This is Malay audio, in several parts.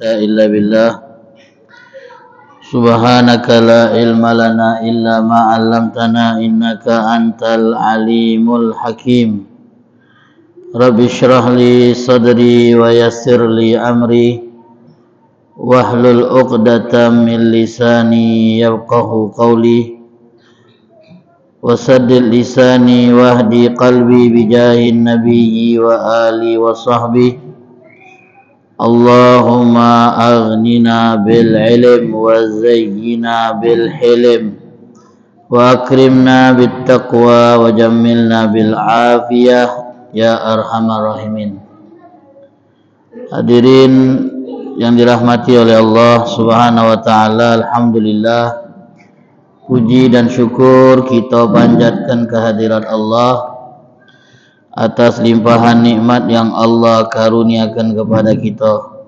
quwwata illa billah. Subhanaka la ilma lana illa ma 'allamtana innaka antal alimul hakim. Rabbi shrah li sadri wa yassir li amri wahlul 'uqdatam min lisani yafqahu qawli wasaddid lisani wahdi qalbi bijahin nabiyyi wa ali wa sahbihi. Allahumma aghnina bil ilm wa zayyina bil hilm wa akrimna bit taqwa wa jammilna bil afiyah ya arhamar rahimin. Hadirin yang dirahmati oleh Allah Subhanahu wa taala, alhamdulillah, puji dan syukur kita panjatkan kehadirat Allah atas limpahan nikmat yang Allah karuniakan kepada kita.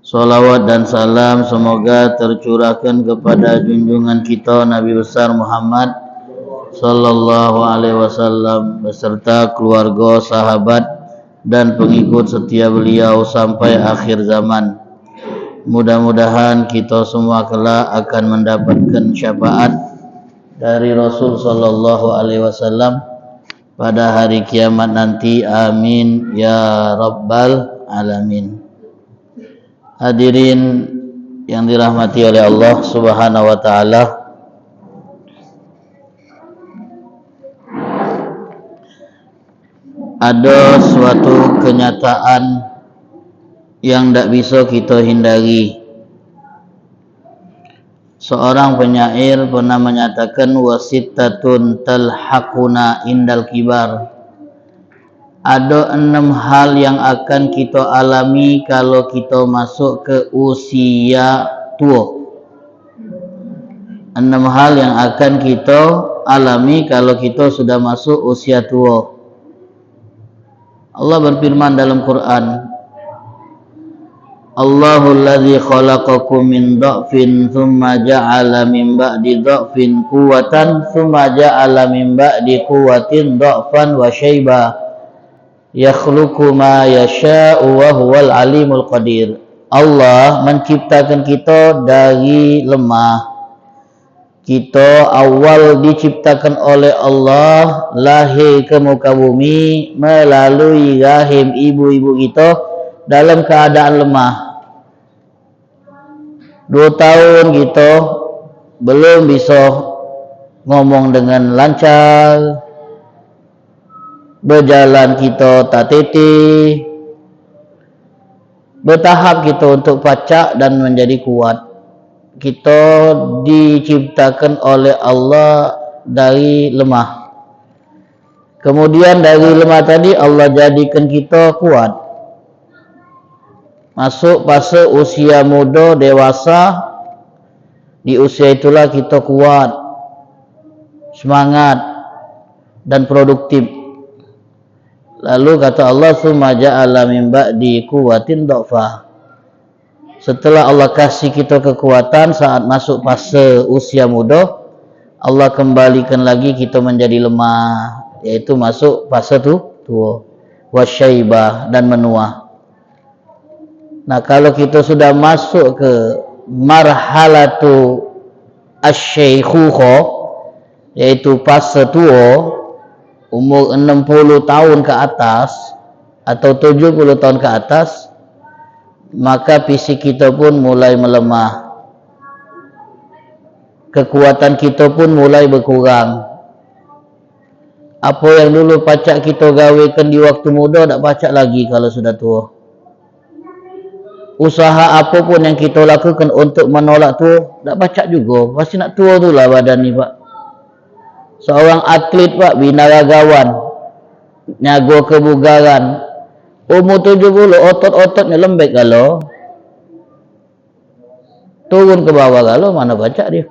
Salawat dan salam semoga tercurahkan kepada junjungan kita Nabi besar Muhammad sallallahu alaihi wasallam beserta keluarga, sahabat dan pengikut setia beliau sampai akhir zaman. Mudah-mudahan kita semua kelak akan mendapatkan syafaat dari Rasul sallallahu alaihi wasallam pada hari kiamat nanti. Amin ya rabbal alamin. Hadirin yang dirahmati oleh Allah Subhanahu wa taala, ada suatu kenyataan yang tidak bisa kita hindari. Seorang penyair pernah menyatakan, wasittatun talhaquna indal kibar. Ada 6 hal yang akan kita alami kalau kita masuk ke usia tua. 6 hal yang akan kita alami kalau kita sudah masuk usia tua. Allah berfirman dalam Quran, Allahul ladzi khalaqakum min dha'fin thumma ja'ala min ba'di dha'fin quwwatan thumma ja'ala min ba'di quwwatin dha'fan wa syaiba yakhluqu ma yasha'u wa huwal alimul qadir. Allah menciptakan kita dari lemah. Kita awal diciptakan oleh Allah, lahir ke muka bumi melalui rahim ibu-ibu kita dalam keadaan lemah. 2 tahun kita belum bisa ngomong dengan lancar, berjalan kita tak tete, bertahap kita untuk pacak dan menjadi kuat. Kita diciptakan oleh Allah dari lemah. Kemudian dari lemah tadi Allah jadikan kita kuat. Masuk fase usia muda, dewasa. Di usia itulah kita kuat, semangat dan produktif. Lalu kata Allah, summa ja'ala min ba'di quwwatin dha'fa. Setelah Allah kasih kita kekuatan saat masuk fase usia muda, Allah kembalikan lagi kita menjadi lemah, yaitu masuk fase tua, wasyaibah, dan menua. Nah, kalau kita sudah masuk ke marhalatu asy-syaikhukhah, yaitu fase tua, umur 60 tahun ke atas atau 70 tahun ke atas, maka fisik kita pun mulai melemah. Kekuatan kita pun mulai berkurang. Apa yang dulu pacak kita gawekan di waktu muda, tak pacak lagi kalau sudah tua. Usaha apapun yang kita lakukan untuk menolak tua, tak pacak juga. Pasti nak tua tu lah badan ni, Pak. Seorang atlet, Pak, binaragawan, nyago kebugaran, umur 70, otot-ototnya lembek kalau. Turun ke bawah kalau, mana pacak dia.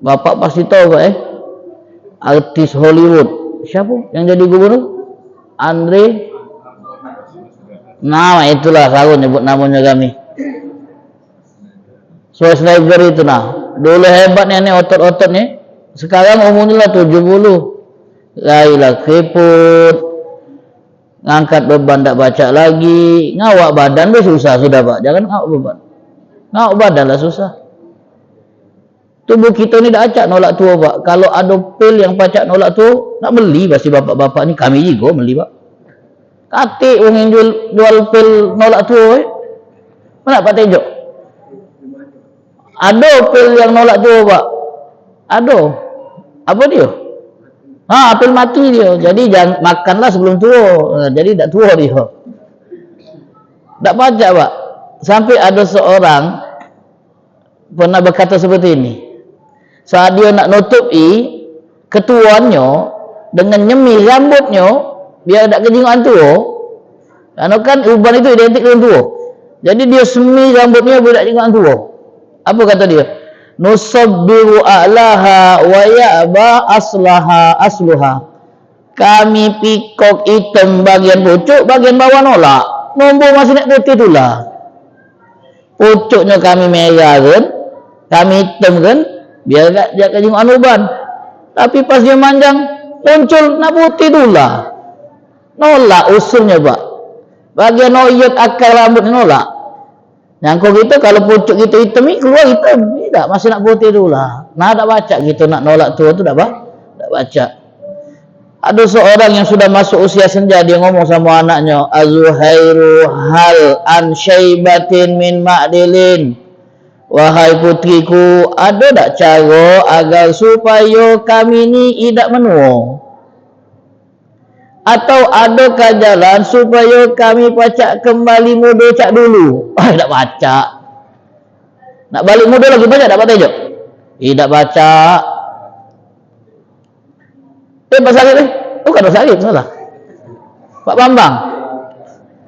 Bapak pasti tahu, Pak, artis Hollywood. Siapa yang jadi gubernur? Andre. Nah, itulah kalau nyebut namanya kami. Schwarzenegger itu nah. Dulu hebatnya nih otot-ototnya. Sekarang umurnya 70. Gailah keriput. ngangkat beban tak baca lagi, ngawak badan dah susah sudah Pak, jangan ngawak beban, ngawak badan lah susah. Tubuh kita ni dah acak nolak tua Pak. Kalau ada pil yang pacak nolak tua, nak beli pasti bapak-bapak ni, kami juga beli Pak. Katik orang yang jual pil nolak tua mana Pak Tejo? Ada pil yang nolak tua Pak, ada. Apa dia? Pil mati dia. Jadi jangan makanlah sebelum tua. Jadi tak tua dia. Tak pacak Pak. Sampai ada seorang pernah berkata seperti ini. Saat dia nak nutupi ketuannya dengan nyemil rambutnya biar tak kejinguan tua. Karena kan uban itu identik dengan tua. Jadi dia semil rambutnya biar tak kejinguan tua. Apa kata dia? Nusabbiru a'laha wa ya'ba asluha. Kami pikok hitam bagian pucuk, bagian bawah nolak. Nombor masih nak putih itulah. Pucuknya kami merah kan, kami hitam kan, biar tak kejinguan uban. Tapi pas dia manjang, muncul nak putih itulah. Nolak usulnya Pak. Bagian oyot akar rambut nolak. Nyangkut kita kalau pucuk kita hitam ni keluar hitam. Tidak, masih nak putih dulu lah. Nah tak baca gitu nak nolak tua tu tak baca. Ada seorang yang sudah masuk usia senja, dia ngomong sama anaknya, Azuhairu hal an syaibatin min ma'dilin. Wahai putriku, ada tak cara agar supaya kami ni tidak menua? Atau adakah jalan supaya kami pacak kembali muda cak dulu? Tak baca. Nak balik muda lagi baca tak Pak Tejo? Tak baca. Pak Sakit ni? Bukan Pak Sakit, salah. Pak Bambang.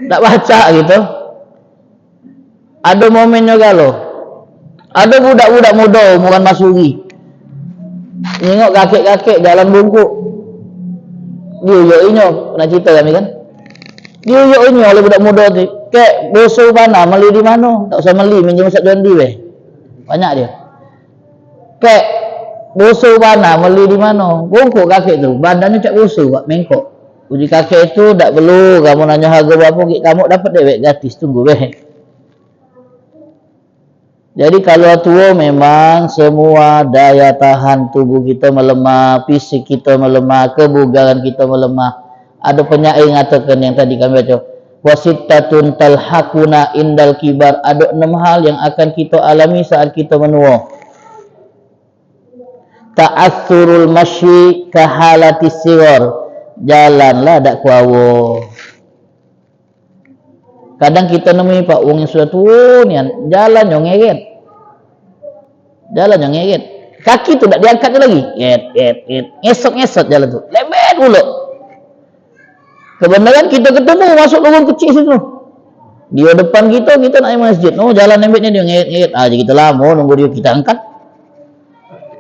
Tak baca gitu. Ada momennya galau. Ada budak-budak muda umuran masuri. Tengok kakek-kakek jalan bungkuk. Diuyuk-inyok, pernah cerita kami kan? Diuyuk-inyok oleh budak muda tu. Kek, bosu mana, meli di mana? Tak usah meli, minjem Ustaz Jondi weh. Banyak dia. Kek, bosu mana, meli di mana? Bungkuk kakek tu, badannya cak bosu Pak, mengkok. Uji kakek tu, tak perlu kamu nanya harga berapa, kamu dapat dewek gratis, tunggu weh. Jadi kalau tua memang semua daya tahan tubuh kita melemah, fisik kita melemah, kebugaran kita melemah. Ada penyair mengatakan yang tadi kami baca, wasittatun talhaquna indal kibar. Ada 6 hal yang akan kita alami saat kita menua. Ta'assurul masyi kahalatis sigar. Jalanlah dak kuawo. Kadang kita nemui Pak wong yang sudah tua ni jalan yang ngeret. Jalan yang ngeret. Kaki tu tak diangkat lagi. Ngesot-ngesot jalan tu. Lembet pula. Kebenaran kita ketemu masuk lorong kecil situ. Dia depan kita nak ke masjid. Oh, jalan lembetnya dia ngeret-ngeret. Jadi kita lama nunggu dia kita angkat.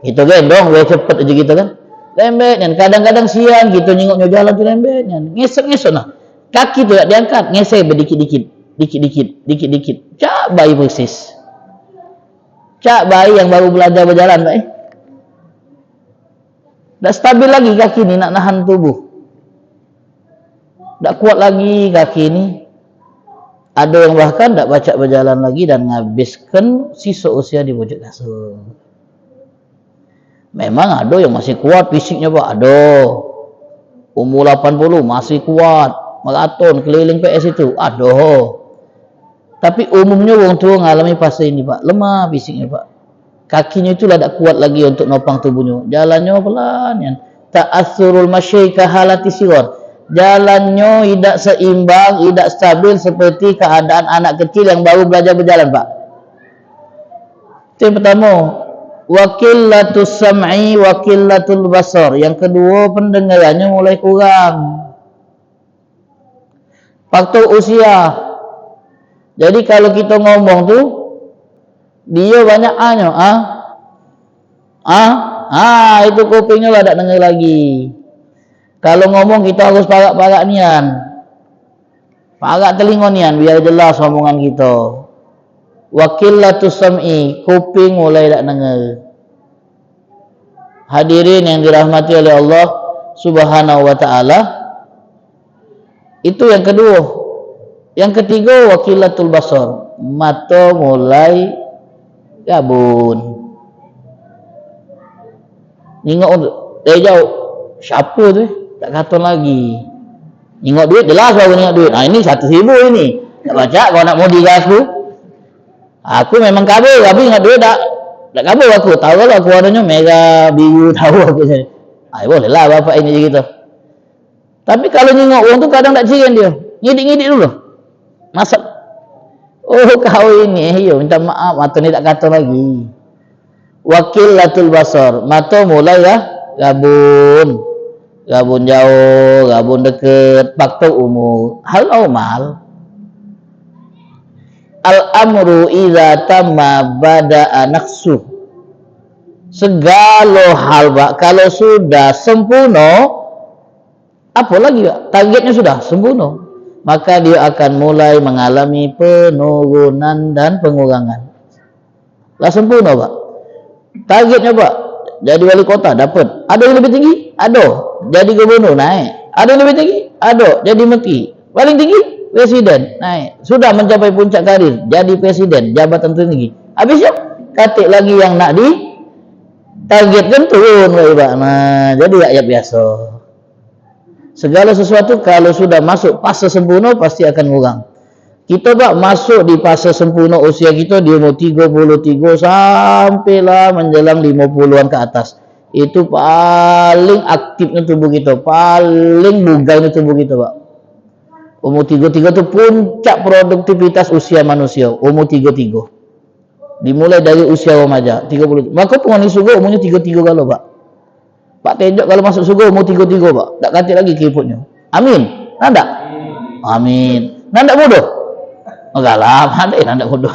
Kita gendong biar cepat aja kita kan. Lembet kan. Kadang-kadang siang kita nyengoknya jalan tu lembet kan. Ngesot-ngesot lah. Kaki tu tak diangkat, ngeser berdikit-dikit, dikit-dikit. Cak bayi persis. Cak bayi yang baru belajar berjalan, Pak. Tak stabil lagi kaki ni nak nahan tubuh. Tak kuat lagi kaki ni. Ada yang bahkan tak baca berjalan lagi dan menghabiskan sisa usia di pojok kasur. Memang ada yang masih kuat fisiknya, Pak. Ada. Umur 80 masih kuat. Maraton keliling PS itu aduh. Tapi umumnya orang tua mengalami fase ini Pak, lemah fisiknya Pak. Kakinya itulah tak kuat lagi untuk nopang tubuhnya. Jalannya pelan ya. Ta'assurul masyi kahalati sigar. Jalannya tidak seimbang, tidak stabil seperti keadaan anak kecil yang baru belajar berjalan Pak. Itu yang pertama. Wa qillatus sam'i wa qillatul basar. Yang kedua pendengarannya mulai kurang. Faktor usia. Jadi kalau kita ngomong tu dia banyak itu kupingnya lah tak dengar lagi. Kalau ngomong kita harus parak-parak nian. Parak telinga nian biar jelas omongan kita. Wa qillatus sam'i, kuping mulai tak dengar. Hadirin yang dirahmati oleh Allah Subhanahu wa taala. Itu yang kedua. Yang ketiga, wakilatul basar, mata mulai gabun. Nengok dari jauh, siapa tu? Tak kata lagi. Nengok duit, jelas baru nengok duit. Ini 1,000 ini. Tak baca kau nak mudi gas tu. Aku memang kabur, tapi ingat duit tak kabur aku. Tahu lah aku warnanya merah, biru, tahu aku. Boleh lah bapak ini gitu. Tapi kalau nengok orang tu kadang tak cirin dia. Ngidik-ngidik dulu. Masak. Oh kau ini, minta maaf, mata ni tak kata lagi. Wakilatul basar, mata mulai lah gabun. Gabun jauh, gabun dekat, faktor umur. Hal normal. Al-amru idza tamma bada'a naqsu. Segala hal kalau sudah sempurna, apa lagi Pak? Targetnya sudah sempurna, maka dia akan mulai mengalami penurunan dan pengurangan. Lah sempurna Pak. Targetnya Pak, jadi wali kota dapat. Ada yang lebih tinggi? Ada. Jadi gubernur naik. Ada yang lebih tinggi? Ada. Jadi menteri. Paling tinggi? Presiden naik. Sudah mencapai puncak karir, jadi presiden, jabatan tertinggi. Habisnya katik lagi yang nak di targetkan turun Pak. Nah, jadi rakyat biasa. Segala sesuatu kalau sudah masuk fase sempurna pasti akan kurang. Kita Pak masuk di fase sempurna usia kita di umur 33 sampailah menjelang 50-an ke atas. Itu paling aktifnya tubuh kita, paling bugarnya tubuh kita Pak. Umur 33 itu puncak produktivitas usia manusia, umur 33. Dimulai dari usia remaja, 30. Maka penghuni surga umurnya 33 kalau Pak. Pak Tejok kalau masuk surga umur 33 Pak. Tak katik lagi keriputnya. Amin. Nanda? Amin. Nanda bodoh? Enggak lah, nanda bodoh.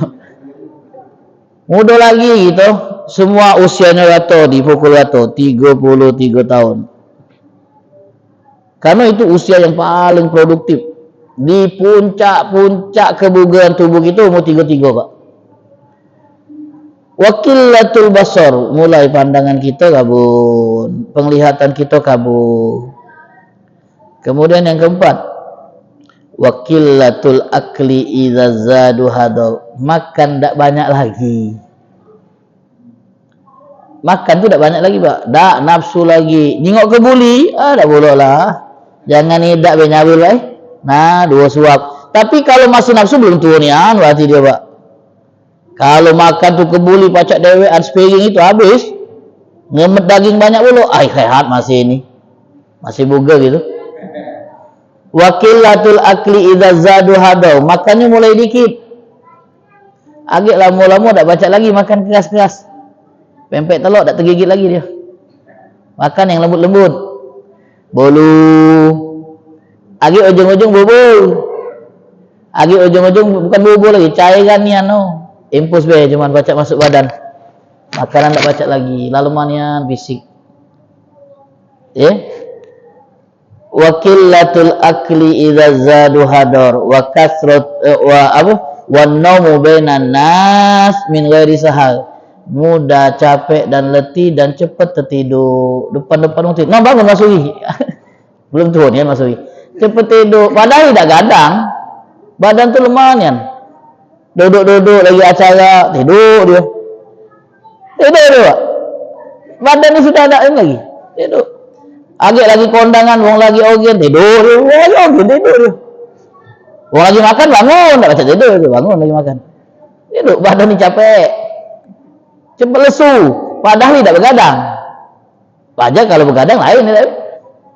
Muda lagi gitu. Semua usianya rata, dipukul rata, 33 tahun. Karena itu usia yang paling produktif. Di puncak-puncak kebugaran tubuh kita umur 33 Pak. Wakilatul basar, mulai pandangan kita kabur, penglihatan kita kabur. Kemudian yang keempat, wakilatul akli idza zadu hadar, makan tak banyak lagi. Makan tu tak banyak lagi Pak, tak nafsu lagi. Nengok ke buli, tak boleh lah. Jangan hidak benyabil lah. Nah, 2 suap. Tapi kalau masih nafsu belum turunian berarti dia Pak. Kalau makan tu kebuli pacak dewean sepiring itu habis, ngemet daging banyak pula, sehat masih ini. Masih bugar gitu. Wakilatul akli idza zadu hadau, makannya mulai dikit. Agak lama-lama tak baca lagi makan keras-keras. Pempek telur tak tergigit lagi dia. Makan yang lembut-lembut. Bolu. Agak ujung-ujung bubur. Agak ujung-ujung bukan bubur lagi, cairan ni impus be cuma baca masuk badan. Makanan tak baca lagi, lalu manian fisik. Wakilatul akli idza zadu hadar wa kasrat wa naumu bainan nas min ghairi sahal. Mudah capek dan letih dan cepat tertidur. Depan-depan tidur. Nah, bangun masuki. Belum turun ya masuki. Cepat tidur, padahal tidak gadang. Badan tu lemah nian. Duduk-duduk lagi acara, tidur dia. Tidur dia. Badan ni sudah ada lagi. Tidur. Agak lagi kondangan, orang lagi organ, tidur dia. Tidur dia. Orang lagi makan, bangun. Tak baca tidur dia. Bangun lagi makan. Tidur. Badan ni capek. Cepat lesu. Padahal tidak begadang. Wajar kalau begadang lain.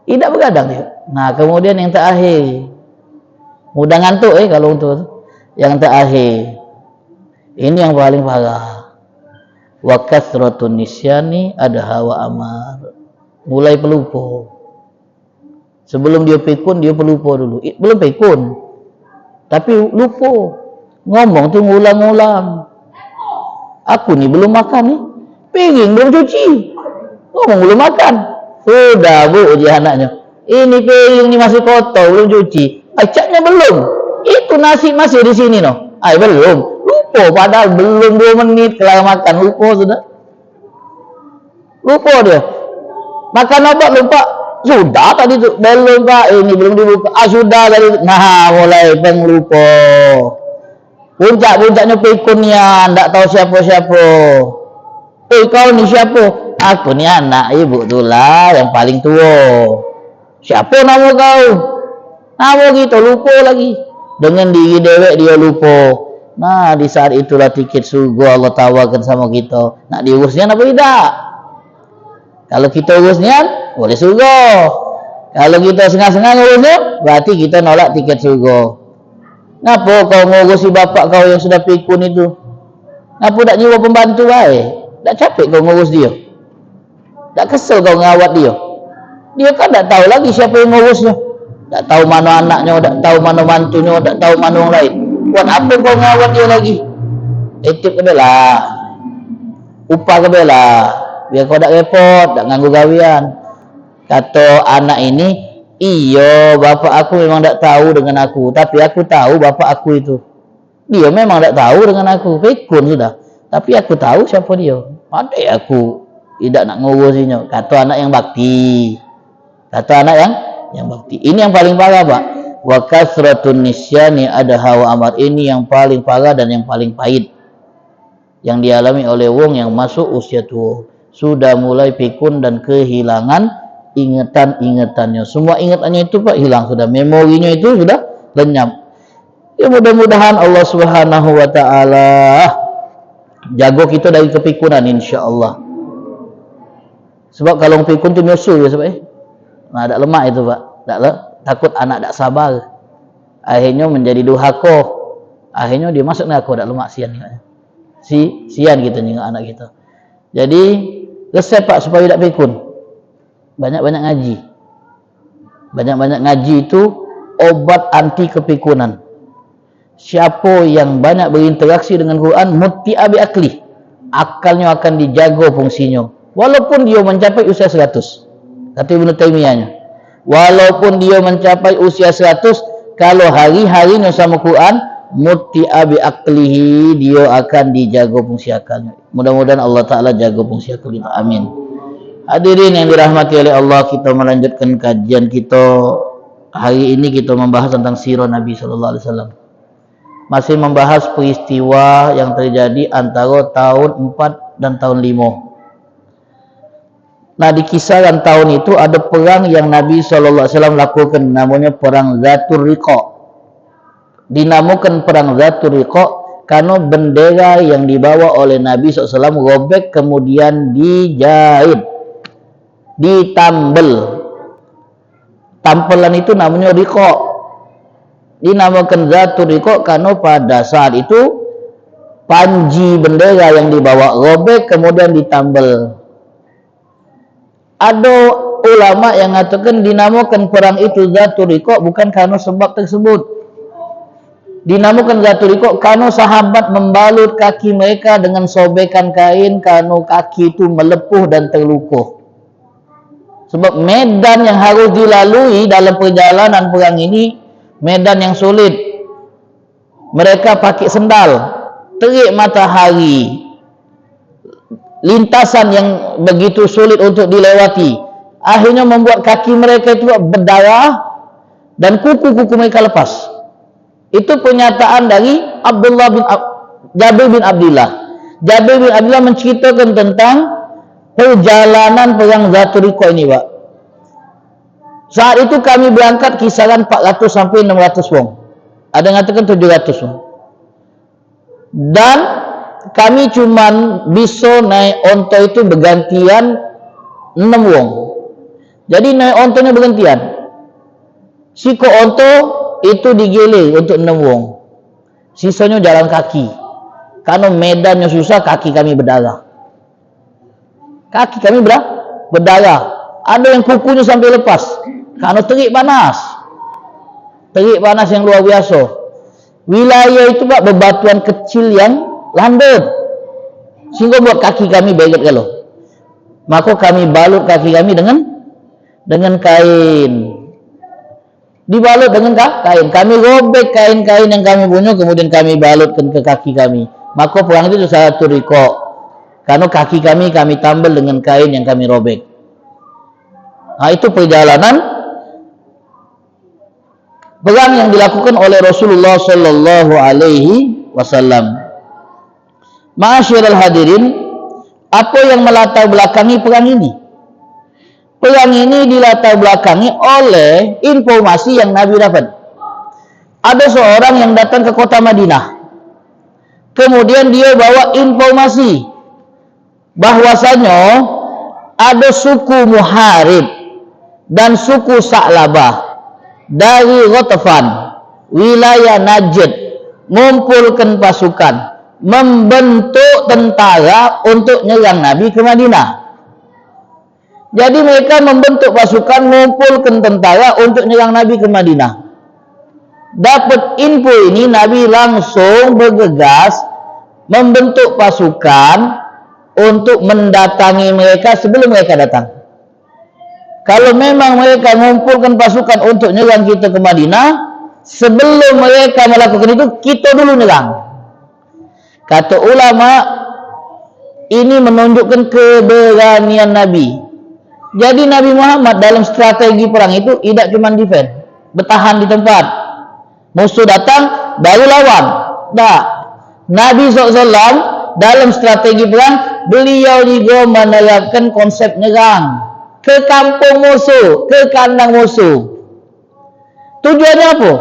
Tidak begadang dia. Nah, kemudian yang terakhir. Mudah ngantuk kalau untuk yang terakhir. Ini yang paling parah. Wa kasratun nisyani ada hawa amar. Mulai pelupa. Sebelum dia pikun, dia pelupa dulu. Belum pikun. Tapi lupa. Ngomong tu ngulang-ngulang. Aku ni belum makan ni. Piring belum cuci. Ngomong belum makan. Sudah bu uji anaknya. Ini piring ni masih kotor, belum cuci. Acaknya belum. Itu nasi masih di sini no. Belum. Lupa padahal belum 2 menit kelar makan. Lupa sudah. Lupa dia. Makan obat lupa. Sudah tadi tuh, belum Pak, ini belum dibuka. Sudah tadi. Nah, mulai penglupa. Puncak-puncaknya pikunnya, ndak tahu siapa-siapa. Kau ni siapa? Aku ni anak ibu tulah yang paling tua. Siapa nama kau? Nama kita lupa lagi. Dengan diri dewek dia lupa. Nah, di saat itulah tiket surga Allah tawarkan sama kita. Nak diurusnya apa tidak? Kalau kita urusnya, boleh surga. Kalau kita sengah-sengah ngurusnya, berarti kita nolak tiket surga. Kenapa kau ngurusi bapak kau yang sudah pikun itu? Kenapa tak nyewa pembantu baik? Tak capek kau ngurus dia? Tak kesel kau ngawat dia? Dia kan tak tahu lagi siapa yang ngurusnya. Tak tahu mana anaknya, tak tahu mana mantunya, tak tahu mana orang lain. Buat apa kau ngawat dia lagi? Etip ke bela, upah ke bela, biar kau tak repot, tak ganggu gawian. Kata anak ini, iya bapak aku memang tak tahu dengan aku, tapi aku tahu bapak aku itu. Dia memang tak tahu dengan aku, pikun sudah. Tapi aku tahu siapa dia. Ada aku tidak nak ngurusinya. Kata anak yang bakti. Kata anak yang bakti. Ini yang paling parah, Pak. Wa kasratun nisyani ada hawa amar. Ini yang paling parah dan yang paling pahit yang dialami oleh wong yang masuk usia tua. Sudah mulai pikun dan kehilangan ingatan-ingatannya. Semua ingatannya itu Pak hilang sudah. Memorinya itu sudah lenyap. Ya mudah-mudahan Allah Subhanahu wa taala jago kita dari kepikunan insyaallah. Sebab kalau pikun tu nyusul ya sebab nah ada lemak itu Pak. Takut anak tak sabar. Akhirnya menjadi durhaka. Akhirnya dia masuk neraka dak lemak sian ni. Sian kita dengan anak kita. Jadi resep Pak supaya tak pikun. Banyak-banyak ngaji. Banyak-banyak ngaji itu obat anti kepikunan. Siapa yang banyak berinteraksi dengan Quran mutti'a bi akli. Akalnya akan dijaga fungsinya. Walaupun dia mencapai usia 100. Kata Ibnu Taimiyahnya. Walaupun dia mencapai usia 100, kalau hari-harinya sama Quran, mutti'a bi aklihi, dia akan dijaga fungsi akalnya. Mudah-mudahan Allah Ta'ala jaga fungsi akal kita. Amin. Hadirin yang dirahmati oleh Allah, kita melanjutkan kajian kita. Hari ini kita membahas tentang sirah Nabi Sallallahu Alaihi Wasallam. Masih membahas peristiwa yang terjadi antara tahun 4 dan tahun 5. Nah, di kisaran tahun itu ada perang yang Nabi Sallallahu Alaihi Wasallam lakukan, namanya perang Zatul Riqa. Dinamakan perang Zatul Riqa karena bendera yang dibawa oleh Nabi SAW robek kemudian dijahit, ditambel. Tampelan itu namanya riqa. Dinamakan Zatul Riqa karena pada saat itu panji bendera yang dibawa robek kemudian ditambel. Ada ulama yang mengatakan dinamakan perang itu Zatul Riqa bukan karena sebab tersebut. Dinamakan Zatul Riqa karena sahabat membalut kaki mereka dengan sobekan kain karena kaki itu melepuh dan terluka. Sebab medan yang harus dilalui dalam perjalanan perang ini medan yang sulit. Mereka pakai sendal, terik matahari, lintasan yang begitu sulit untuk dilewati. Akhirnya membuat kaki mereka itu berdarah dan kuku-kuku mereka lepas. Itu pernyataan dari Jabir bin Abdullah. Jabir bin Abdullah menceritakan tentang perjalanan perang Zatul Riqa ini, Pak. Saat itu kami berangkat kisaran 400 sampai 600 wong. Ada yang mengatakan 700 wong. Dan kami cuman bisa naik onto itu bergantian 6 wong. Jadi naik ontonya bergantian. Siko onto itu digilir untuk 6 wong. Sisanya jalan kaki. Karena medannya susah, kaki kami berdarah. Kaki kami berdarah. Ada yang kukunya sampai lepas. Karena terik panas. Terik panas yang luar biasa. Wilayah itu Pak bebatuan kecil yang landut. Sehingga buat kaki kami beget kalau. Maka kami balut kaki kami dengan kain. Dibalut dengan kain. Kami robek kain-kain yang kami punya, kemudian kami balutkan ke kaki kami. Maka perang itu Zatul Riqa. Karena kaki kami tambal dengan kain yang kami robek. Itu perjalanan perang yang dilakukan oleh Rasulullah sallallahu alaihi wasallam. Ma'asyiral hadirin, apa yang melatar belakangi perang ini? Perang ini dilatar belakangi oleh informasi yang Nabi dapat. Ada seorang yang datang ke kota Madinah. Kemudian dia bawa informasi bahwasanya ada suku Muharib dan suku Sa'labah dari Ghatafan, wilayah Najd, mengumpulkan pasukan, membentuk tentara untuk nyerang Nabi ke Madinah. Jadi mereka membentuk pasukan, mengumpulkan tentara untuk nyerang Nabi ke Madinah. Dapat info ini, Nabi langsung bergegas membentuk pasukan untuk mendatangi mereka sebelum mereka datang. Kalau memang mereka mengumpulkan pasukan untuk nyerang kita ke Madinah, sebelum mereka melakukan itu, kita dulu nyerang. Kata ulama, ini menunjukkan keberanian Nabi. Jadi Nabi Muhammad dalam strategi perang itu tidak cuma defend, bertahan di tempat. Musuh datang, baru lawan. Tak. Nabi SAW dalam strategi perang, beliau juga menerapkan konsep nyerang ke kampung musuh, ke kandang musuh. Tujuannya apa?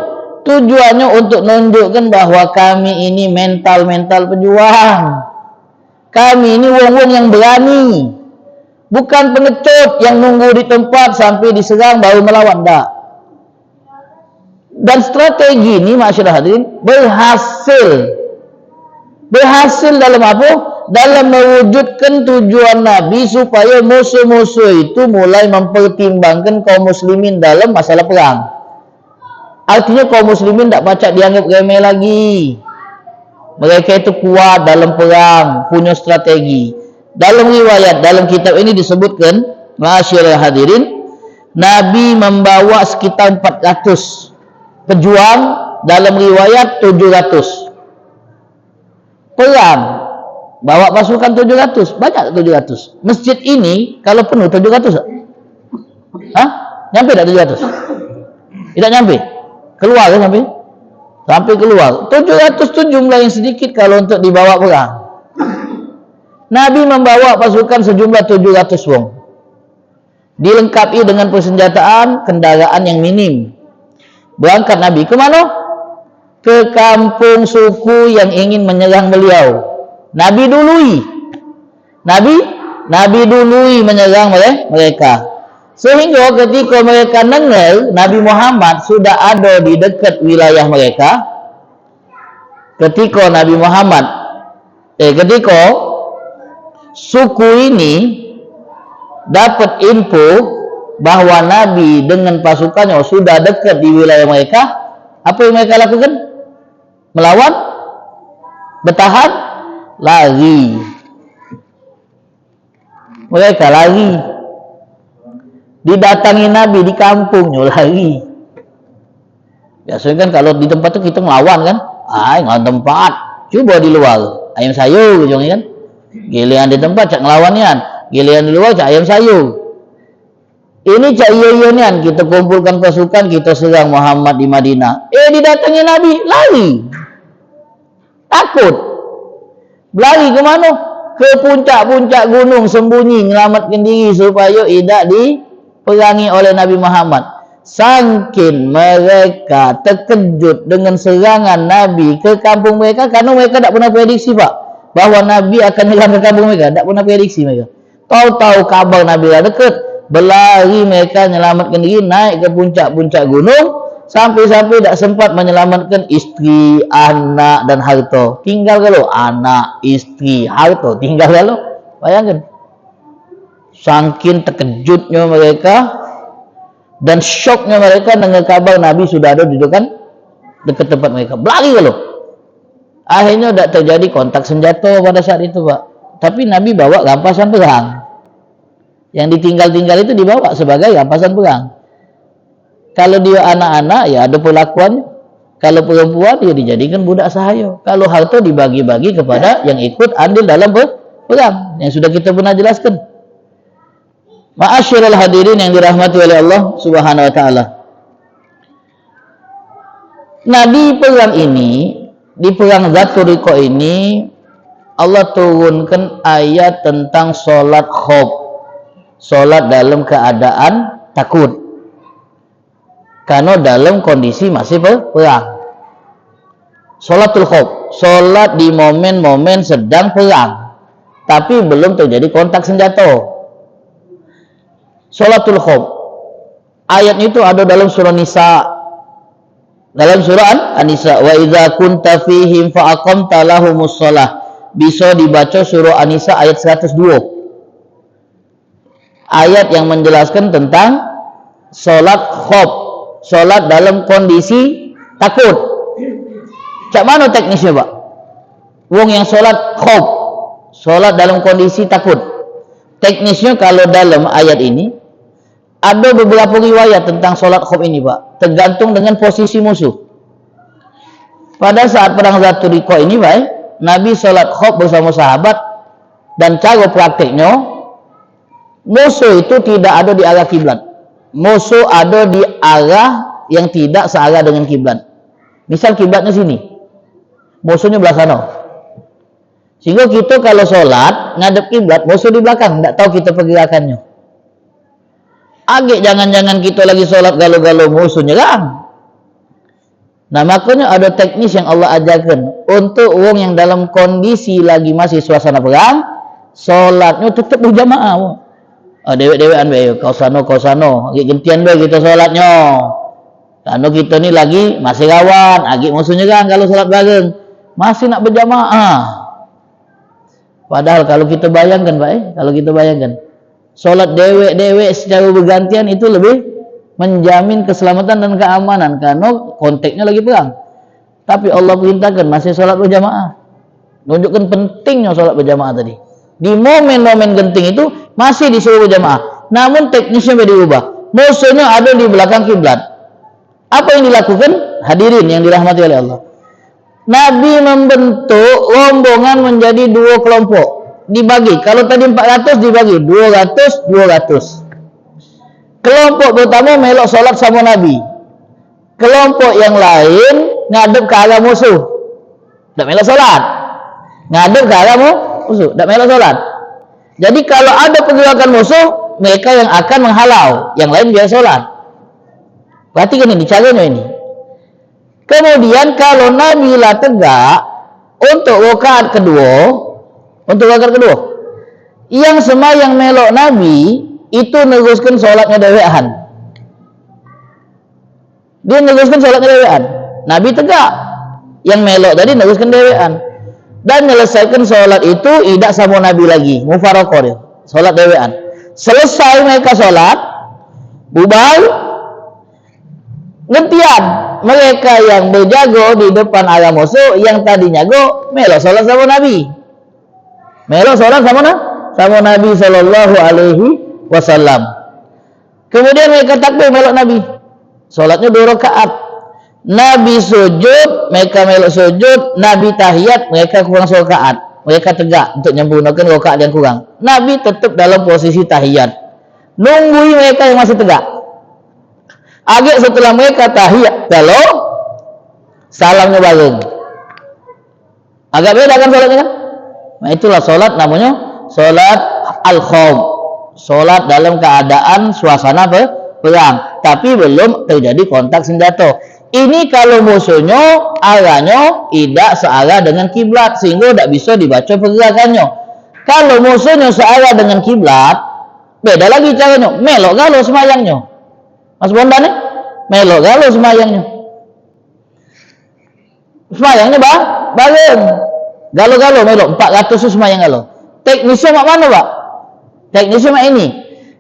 Tujuannya untuk menunjukkan bahwa kami ini mental-mental pejuang. Kami ini wong-wong yang berani. Bukan pengecut yang nunggu di tempat sampai diserang baru melawan. Tak. Dan strategi ini, masyarakat hadirin, berhasil. Berhasil dalam apa? Dalam mewujudkan tujuan Nabi supaya musuh-musuh itu mulai mempertimbangkan kaum muslimin dalam masalah perang. Artinya kaum muslimin tak pacak dianggap remeh lagi. Mereka itu kuat dalam perang, punya strategi. Dalam riwayat, dalam kitab ini disebutkan, ma'asyiral hadirin, Nabi membawa sekitar 400 pejuang, dalam riwayat 700. Perang, bawa pasukan 700, banyak 700. Masjid ini kalau penuh 700. Nyampe tak 700? Tidak nyampe. Keluar kan sampai? Sampai keluar. 700 itu jumlah yang sedikit kalau untuk dibawa perang. Nabi membawa pasukan sejumlah 700 wong. Dilengkapi dengan persenjataan, kendaraan yang minim. Berangkat Nabi ke mana? Ke kampung suku yang ingin menyerang beliau. Nabi dului. Nabi dului menyerang mereka. Sehingga ketika mereka dengar Nabi Muhammad sudah ada di dekat wilayah mereka, ketika suku ini dapat info bahwa Nabi dengan pasukannya sudah dekat di wilayah mereka, apa yang mereka lakukan? Melawan? Bertahan? Lari. Mereka lari. Didatangi Nabi di kampungnya, lari. Biasanya kan kalau di tempat itu kita ngelawan kan? Nggak tempat. Coba di luar. Ayam sayur gitu kan? Giliran di tempat cak ngelawannya, giliran di luar cak ayam sayur. Ini cak iya-iyanian, kita kumpulkan pasukan, kita serang Muhammad di Madinah. Didatangi Nabi, lari. Takut. Lari ke mana? Ke puncak-puncak gunung, sembunyi, menyelamatkan diri supaya tidak diperangi oleh Nabi Muhammad. Saking mereka terkejut dengan serangan Nabi ke kampung mereka, karena mereka tak pernah prediksi, Pak, bahwa Nabi akan menyerang ke kampung mereka. Tak pernah prediksi mereka. Tahu-tahu kabar Nabi dah dekat, berlari mereka menyelamatkan diri, naik ke puncak-puncak gunung, sampai-sampai tak sempat menyelamatkan istri, anak dan harta. Tinggal kalau anak, istri, harta, tinggal kalau. Bayangkan. Saking terkejutnya mereka dan syoknya mereka dengan kabar Nabi sudah ada di dekat tempat mereka. Berlari kalau. Akhirnya tidak terjadi kontak senjata pada saat itu, Pak. Tapi Nabi bawa rampasan perang. Yang ditinggal-tinggal itu dibawa sebagai rampasan perang. Kalau dia anak-anak, ya ada perlakuannya. Kalau perempuan, dia dijadikan budak sahaya. Kalau harta dibagi-bagi kepada yang ikut andil dalam perang. Yang sudah kita pernah jelaskan. Ma'asyiral hadirin yang dirahmati oleh Allah Subhanahu wa taala. Nah, di perang ini, di perang Zatul Riqa ini, Allah turunkan ayat tentang solat khauf, solat dalam keadaan takut, karena dalam kondisi masih perang. Solatul khauf, solat di momen-momen sedang perang, tapi belum terjadi kontak senjata. Solatul khauf, ayat itu ada dalam surah Nisa, dalam surah An-Nisa. Wa idza kunta fihim fa aqamta lahumus shalah, bisa dibaca surah An-Nisa ayat 102, ayat yang menjelaskan tentang solat khauf, solat dalam kondisi takut. Cak mana teknisnya, Pak? Wong yang solat khauf, solat dalam kondisi takut. Teknisnya kalau dalam ayat ini ada beberapa riwayat tentang solat khauf ini, Pak, tergantung dengan posisi musuh. Pada saat perang Zatul Riqa ini, Pak, Nabi solat khauf bersama sahabat, dan cara prakteknya musuh itu tidak ada di arah kiblat. Musuh ada di arah yang tidak searah dengan kiblat. Misal kiblatnya sini, musuhnya belah sana. Sehingga kita kalau sholat ngadep kiblat, musuh di belakang, tidak tahu kita pergerakannya. Agak jangan-jangan kita lagi sholat galau-galau musuh nyerang. Nah, makanya ada teknis yang Allah ajarkan untuk orang yang dalam kondisi lagi masih suasana perang, sholatnya tetap berjamaah. Dewek-dewekan be, kau sano, agak gentian be kita sholatnya. Karena kita ni lagi masih rawan, agak musuh nyerang kalau sholat bareng, masih nak berjamaah. Padahal kalau kita bayangkan, Pak, kalau kita bayangkan, sholat dewek-dewek secara bergantian itu lebih menjamin keselamatan dan keamanan, karena konteksnya lagi perang. Tapi Allah perintahkan masih sholat berjamaah, menunjukkan pentingnya sholat berjamaah tadi. Di momen-momen genting itu masih disuruh berjamaah, namun teknisnya berubah. Musuhnya ada di belakang kiblat. Apa yang dilakukan? Hadirin yang dirahmati oleh Allah, Nabi membentuk rombongan menjadi dua kelompok, dibagi. Kalau tadi 400 dibagi 200. Kelompok pertama melok sholat sama Nabi, kelompok yang lain ngadep ke arah musuh, tak melok sholat. Ngadep ke arah musuh, tak melok sholat. Jadi kalau ada pergerakan musuh, mereka yang akan menghalau, yang lain biar sholat. Perhatikan ini caranya ini. Kemudian kalau Nabi lah tegak untuk rakaat kedua, yang semayang melok Nabi itu neruskan sholatnya dewean. Dia neruskan sholatnya dewean. Nabi tegak, yang melok tadi neruskan dewean, dan menyelesaikan sholat itu tidak sama Nabi lagi, mufaraqah dia, sholat dewean. Selesai mereka sholat, bubar, gantian mereka yang berjago di depan arah musuh, yang tadi nyago melok sholat sama Nabi, melok sholat sama Nabi Sallallahu Alaihi Wasallam. Kemudian mereka takbir melok Nabi, sholatnya 2 rakaat. Nabi sujud, mereka melok sujud. Nabi tahiyat, mereka kurang 1 rakaat. Mereka tegak untuk menyempurnakan rakaat yang kurang. Nabi tetap dalam posisi tahiyat, nunggui mereka yang masih tegak. Agak setelah mereka tahiyat, kalau salamnya bareng, agak beda kan sholatnya kan? Nah, itulah sholat, namanya sholat al-khauf, sholat dalam keadaan suasana perang, tapi belum terjadi kontak senjata. Ini kalau musuhnya arahnya tidak searah dengan kiblat, sehingga tidak bisa dibaca pergerakannya. Kalau musuhnya searah dengan kiblat, beda lagi caranya, melok galau semayangnya. Mas Bondan nih, melok galau semayangnya. Semayangnya bareng. Galau-galau melok 400 semayang galau. Teknisnya mak mana, Pak? Teknisnya mak ini.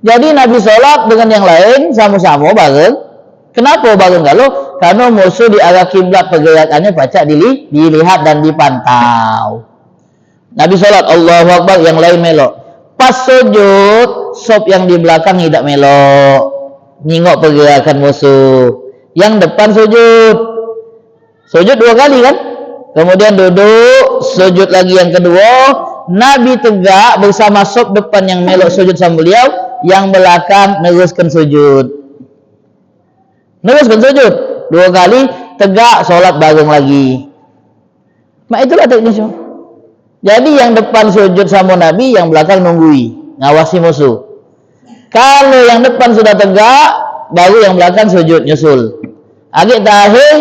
Jadi Nabi sholat dengan yang lain sama-sama bareng. Kenapa bareng galau? Karena musuh di arah kiblat, pergerakannya pacak dilihat dan dipantau. Nabi sholat Allahu Akbar, yang lain melok. Pas sujud, sop yang di belakang tidak melok, nengok pergerakan musuh. Yang depan sujud 2 kali kan, kemudian duduk, sujud lagi yang kedua. Nabi tegak bersama sop depan yang melok sujud sama beliau, yang belakang neruskan sujud. Neruskan sujud 2 kali, tegak solat bareng lagi. Mak itulah teknisnya. Jadi yang depan sujud sama Nabi, yang belakang nunggui, ngawasi musuh. Kalau yang depan sudah tegak, baru yang belakang sujud nyusul. Agak terakhir,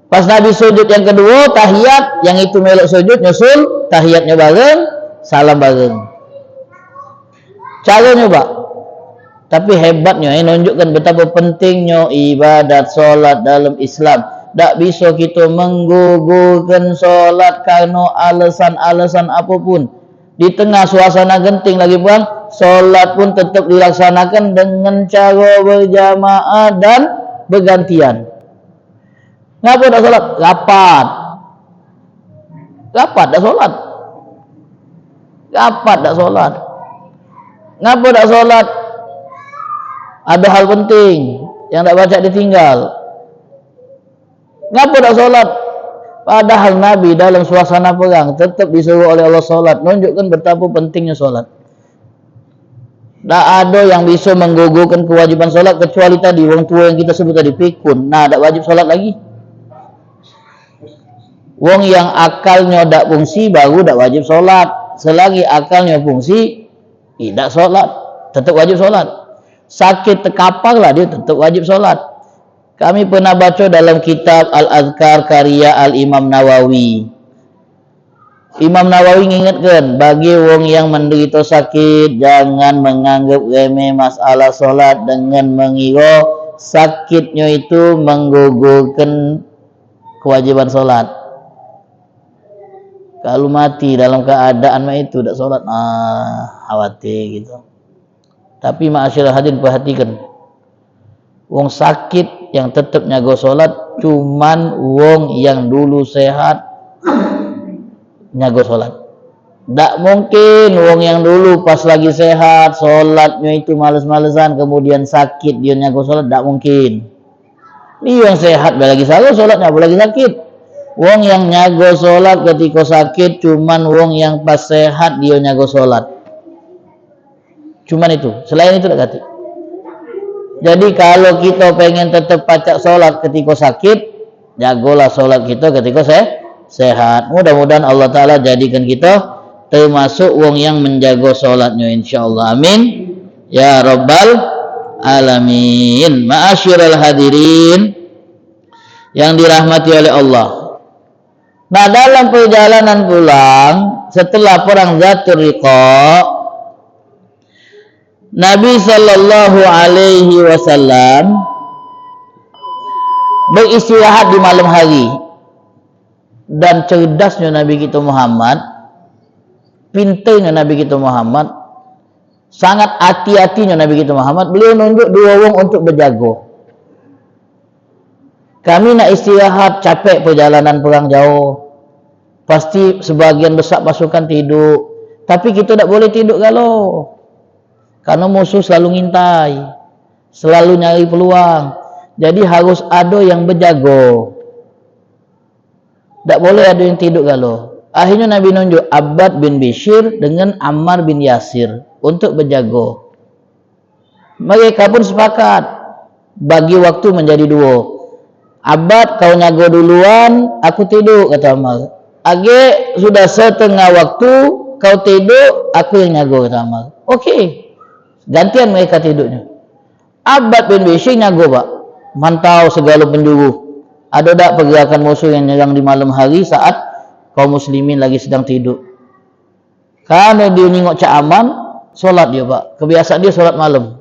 pas Nabi sujud yang kedua, tahiyat, yang itu melok sujud nyusul, tahiyatnya bareng, salam bareng. Caranya Pak. Tapi hebatnya, menunjukkan betapa pentingnya ibadat solat dalam Islam. Tak bisa kita menggugurkan solat karena alasan-alasan apapun. Di tengah suasana genting lagi Bang, solat pun tetap dilaksanakan dengan cara berjamaah dan bergantian. Ngapa tak solat? Rapat tak solat. Rapat tak solat. Ngapa tak solat? Ada hal penting yang tak baca ditinggal. Ngapa tak solat? Padahal Nabi dalam suasana perang tetap disuruh oleh Allah solat. Menunjukkan betapa pentingnya solat. Tak ada yang bisa menggugurkan kewajiban solat kecuali tadi orang tua yang kita sebut tadi, pikun. Nah, tak wajib solat lagi. Wong yang akalnya tak fungsi baru tak wajib solat. Selagi akalnya fungsi, tidak solat, tetap wajib solat. Sakit terkapar lah dia tetap wajib solat. Kami pernah baca dalam kitab Al-Azkar karya Al-Imam Nawawi. Imam Nawawi mengingatkan, bagi wong yang menderita sakit, jangan menganggap remeh masalah solat dengan mengira sakitnya itu menggugurkan kewajiban solat. Kalau mati dalam keadaan itu tak solat, khawatir gitu. Tapi ma'asyiral hadirin perhatikan, wong sakit yang tetap nyago solat cuman wong yang dulu sehat nyago solat. Tak mungkin wong yang dulu pas lagi sehat solatnya itu males-malesan, kemudian sakit dia nyago solat, tak mungkin. Dia yang sehat lagi salah solatnya, lagi sakit. Wong yang nyago solat ketika sakit cuman wong yang pas sehat dia nyago solat. Cuman itu, selain itu tak kata. Jadi kalau kita pengen tetap pacak solat ketika sakit, jagolah solat kita ketika sehat. Mudah-mudahan Allah Ta'ala jadikan kita termasuk wong yang menjaga solatnya, insyaallah. Amin ya rabbal alamin. Ma'asyiral hadirin yang dirahmati oleh Allah. Nah, dalam perjalanan pulang setelah perang Zatul Riqa, Nabi Sallallahu Alaihi Wasallam beristirahat di malam hari. Dan cerdasnya Nabi kita Muhammad, pintarnya Nabi kita Muhammad, sangat hati-hatinya Nabi kita Muhammad, beliau nunjuk 2 orang untuk berjaga. Kami nak istirahat, capek perjalanan perang jauh, pasti sebagian besar pasukan tidur, tapi kita tak boleh tidur galau. Karena musuh selalu ngintai, selalu nyari peluang. Jadi harus ada yang berjaga. Tak boleh ada yang tidur galau. Akhirnya Nabi nunjuk Abbad bin Bishr dengan Ammar bin Yasir untuk berjaga. Mereka pun sepakat bagi waktu menjadi 2. Abbad, kau nyago duluan, aku tidur, kata Ammar. Age sudah setengah waktu, kau tidur, aku yang nyago, kata Ammar. Okey. Gantian mereka tidurnya. Abbad bin Bishr nyago Pak, mantau segala penjuru. Ada tak pergerakan musuh yang nyerang di malam hari saat kaum muslimin lagi sedang tidur. Karena dia nengok Cak Aman, solat dia Pak. Kebiasaan dia solat malam.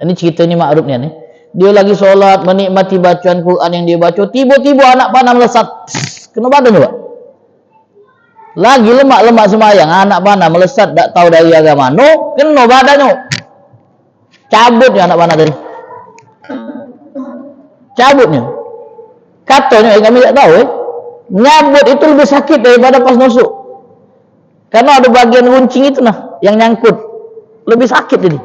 Ini cerita ni makrufnya nih. Dia lagi solat, menikmati bacaan Quran yang dia baca, tiba-tiba anak panah melesat. Kena badan Pak. Lagi lemak-lemak semayang, anak panah melesat, tak tahu dari arah mana, kena badannya. Cabutnya anak panah tadi. Cabutnya. Katanya, kami tak tahu nyabut itu lebih sakit daripada pas nusuk. Karena ada bagian runcing itu nah, yang nyangkut. Lebih sakit ini.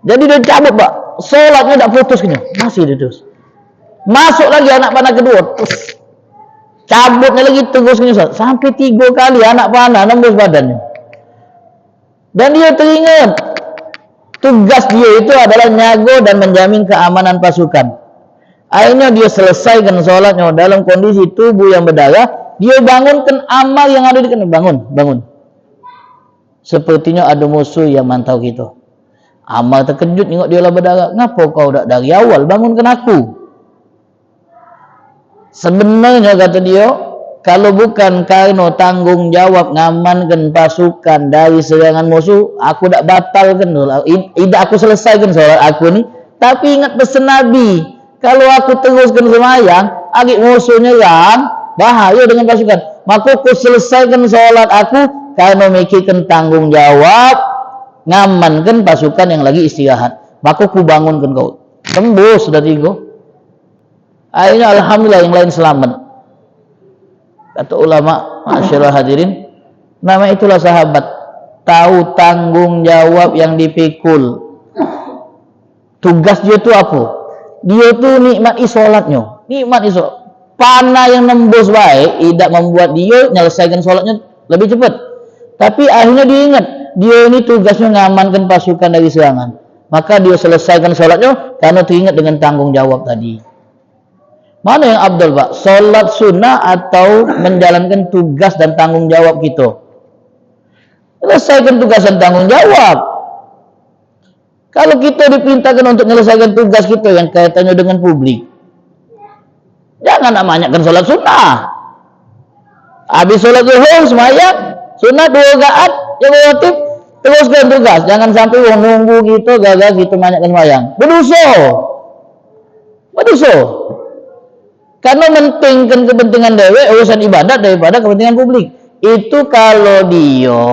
Jadi dia cabut Pak. Solatnya tak putus kena. Masih dia terus. Masuk lagi anak panah kedua. Cabutnya lagi terus kena. Sampai 3 kali anak panah nembus badannya. Dan dia teringat. tugas dia itu adalah nyago dan menjamin keamanan pasukan. Akhirnya dia selesaikan sholatnya dalam kondisi tubuh yang berdarah, dia bangunkan amal yang ada di kena. Bangun. Sepertinya ada musuh yang mantau kita. Amal terkejut tengok dia lah berdarah. Ngapa kau tak dari awal bangunkan aku? Sebenarnya kata dia, kalau bukan karena tanggung jawab ngamankan pasukan dari serangan musuh, aku tak batalkan. Tidak aku selesaikan sholat aku ni. Tapi ingat pesan Nabi, kalau aku teruskan semayang, agak musuh nyerang, bahaya dengan pasukan. Maka aku selesaikan sholat aku karena memikirkan tanggung jawab ngamankan pasukan yang lagi istirahat. Maka aku bangunkan kau. Tembus sudah 3. Akhirnya alhamdulillah yang lain selamat. Kata ulama, masyaallah hadirin, nama itulah sahabat, tahu tanggung jawab yang dipikul. Tugas dia tu apa? Dia tu nikmati solatnya, panah yang nembus baik tidak membuat dia menyelesaikan solatnya lebih cepat. Tapi akhirnya dia ingat, dia ini tugasnya mengamankan pasukan dari serangan. Maka dia selesaikan solatnya karena teringat dengan tanggung jawab tadi. Mana yang abdul, Pak? Solat sunnah atau menjalankan tugas dan tanggung jawab kita? Selesaikan tugas dan tanggung jawab. Kalau kita diperintahkan untuk menyelesaikan tugas kita yang kaitannya dengan publik, jangan banyakkan solat sunnah. Habis solat zuhur semayang sunnah 2 rakaat yang rawatib, teruskan tugas. Jangan sampai nunggu kita gagal kita banyakkan semayang. Berdosa. Karena mentingkan kepentingan dewek urusan ibadat daripada kepentingan publik. Itu kalau dia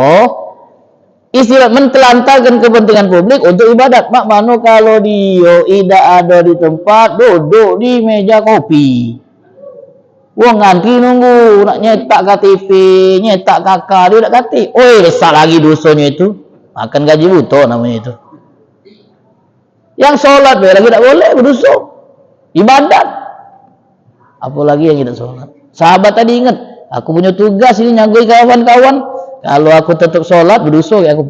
istilah mentelantarkan kepentingan publik untuk ibadat. Mak mano kalau dia tidak ada di tempat, duduk di meja kopi. Wong ngantri nunggu nak nyetak KTP, nyetak KK, dia tak KTP. Oi, besar lagi dosanya itu. Makan gaji buta namanya itu. Yang sholat lagi tak boleh, berdosa. Ibadat. Apalagi yang tidak sholat. Sahabat tadi ingat, aku punya tugas ini nyagoi kawan-kawan. Kalau aku tetap sholat, berdosa ya aku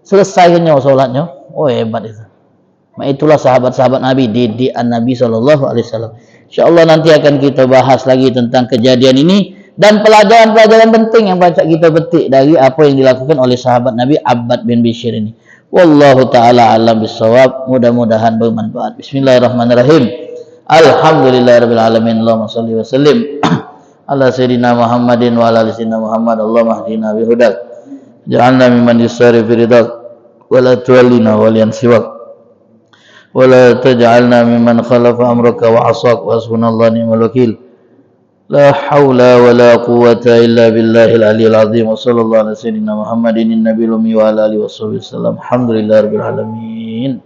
selesaikannya sholatnya. Oh hebat itu. Itulah sahabat-sahabat Nabi, didikan Nabi SAW. InsyaAllah nanti akan kita bahas lagi tentang kejadian ini dan pelajaran-pelajaran penting yang baca kita petik dari apa yang dilakukan oleh sahabat Nabi Abbad bin Bishr ini. Wallahu ta'ala alam bisawab. Mudah-mudahan bermanfaat. Bismillahirrahmanirrahim. Alhamdulillahirabbil alamin. Allahumma shalli wa sallim ala sayyidina Muhammadin wa ala ali sayyidina Muhammad. Allahumma hdina bi hudak. Ja'alna mimman yusari fi ridak wa la tuwallina waliyan siwak. Wa la taj'alna mimman khalafa amraka wa 'asak wa hasbunallahu ni'mal wakil. La haula wa la quwwata illa billahil aliyyil azim. Wa sallallahu ala sayyidina Muhammadin nabiyil ummi wa ala alihi wasallam. Alhamdulillahirabbil alamin.